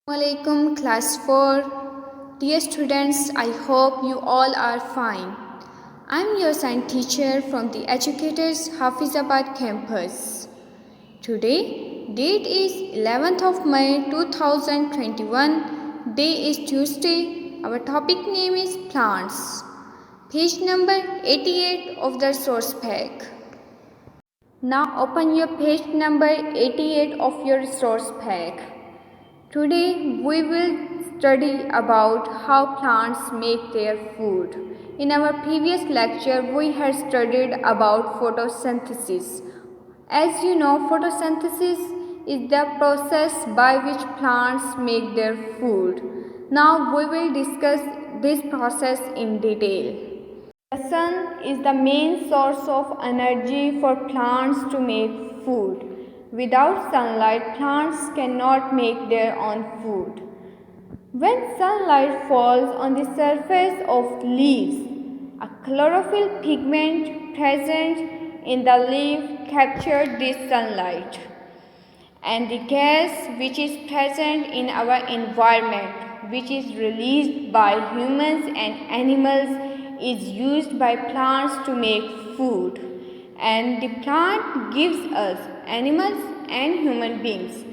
Assalamualaikum class 4. Dear students, I hope you all are fine. I'm your science teacher from the Educators Hafizabad campus. Today, date is 11th of May 2021. Day is Tuesday. Our topic name is plants. Page number 88 of the resource pack. Now open your page number 88 of your resource pack. Today we will study about how plants make their food. In our previous lecture we had studied about photosynthesis. As you know, photosynthesis is the process by which plants make their food. Now we will discuss this process in detail. The sun is the main source of energy for plants to make food. Without sunlight, plants cannot make their own food. When sunlight falls on the surface of leaves, a chlorophyll pigment present in the leaf captures this sunlight, and the gas which is present in our environment, which is released by humans and animals, is used by plants to make food, and the plant gives us, animals and human beings,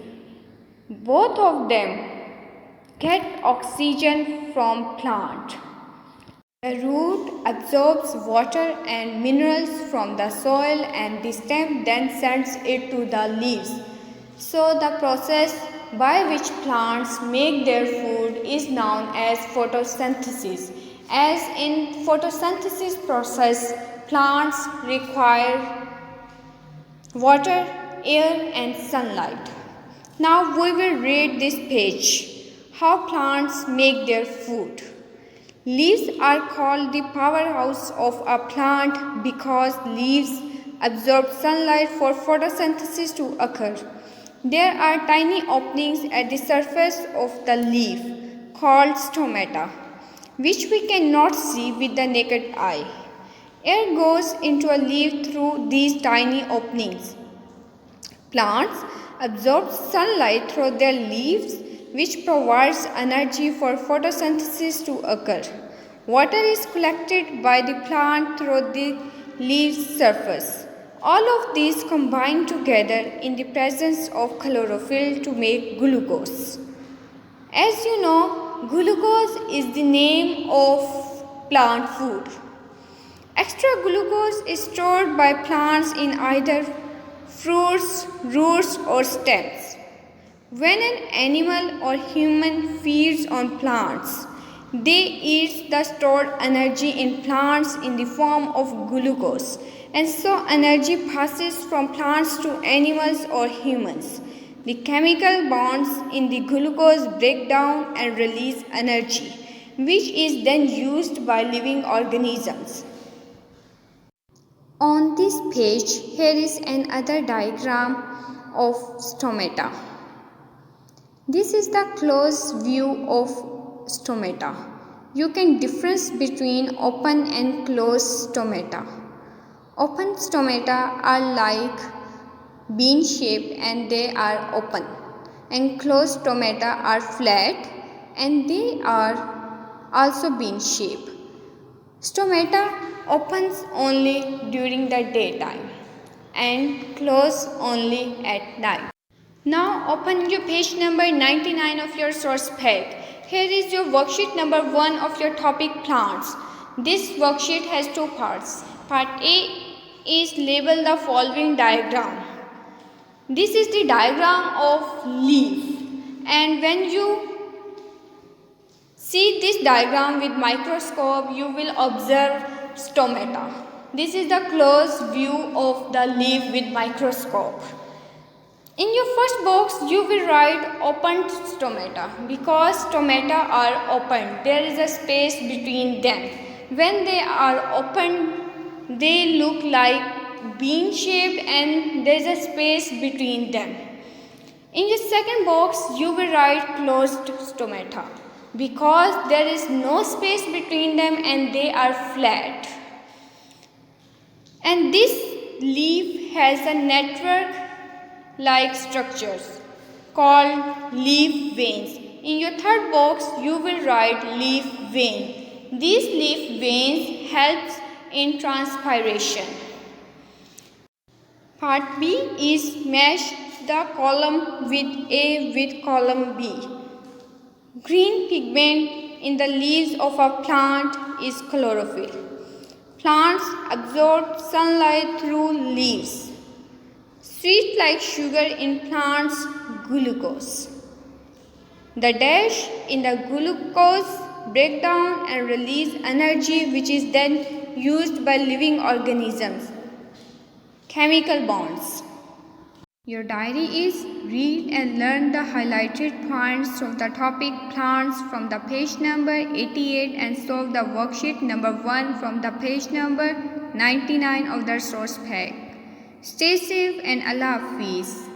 both of them get oxygen from plant. The root absorbs water and minerals from the soil and the stem then sends it to the leaves. So the process by which plants make their food is known as photosynthesis. As in photosynthesis process, plants require water, air and sunlight. Now we will read this page. How plants make their food. Leaves are called the powerhouse of a plant because leaves absorb sunlight for photosynthesis to occur. There are tiny openings at the surface of the leaf called stomata, which we cannot see with the naked eye. Air goes into a leaf through these tiny openings. Plants absorb sunlight through their leaves, which provides energy for photosynthesis to occur. Water is collected by the plant through the leaf's surface. All of these combine together in the presence of chlorophyll to make glucose. As you know, glucose is the name of plant food. Extra glucose is stored by plants in either fruits, roots or stems. When an animal or human feeds on plants, they eat the stored energy in plants in the form of glucose, and so energy passes from plants to animals or humans. The chemical bonds in the glucose break down and release energy, which is then used by living organisms. On this page, here is another diagram of stomata. This is the close view of stomata. You can difference between open and closed stomata. Open stomata are like bean shaped and they are open, and closed stomata are flat and they are also bean shaped. Stomata opens only during the daytime and close only at night. Now open your page number 99 of your source pack. Here is your worksheet number 1 of your topic plants. This worksheet has two parts. Part A is label the following diagram. This is the diagram of leaf, and when you see this diagram with microscope, you will observe stomata. This is the close view of the leaf with microscope. In your first box, you will write open stomata because stomata are open. There is a space between them. When they are open, they look like bean shaped and there is a space between them. In your second box, you will write closed stomata because there is no space between them and they are flat. And this leaf has a network like structures called leaf veins. In your third box, you will write leaf vein. These leaf veins helps in transpiration. Part B is match the column with A with column B. Green pigment in the leaves of a plant is chlorophyll. Plants absorb sunlight through leaves. Sweet like sugar in plants, glucose. The dash in the glucose break down and release energy which is then used by living organisms. Chemical bonds. Your diary is read and learn the highlighted points of the topic plants from the page number 88 and solve the worksheet number 1 from the page number 99 of the source pack. Stay safe and Allah Hafiz.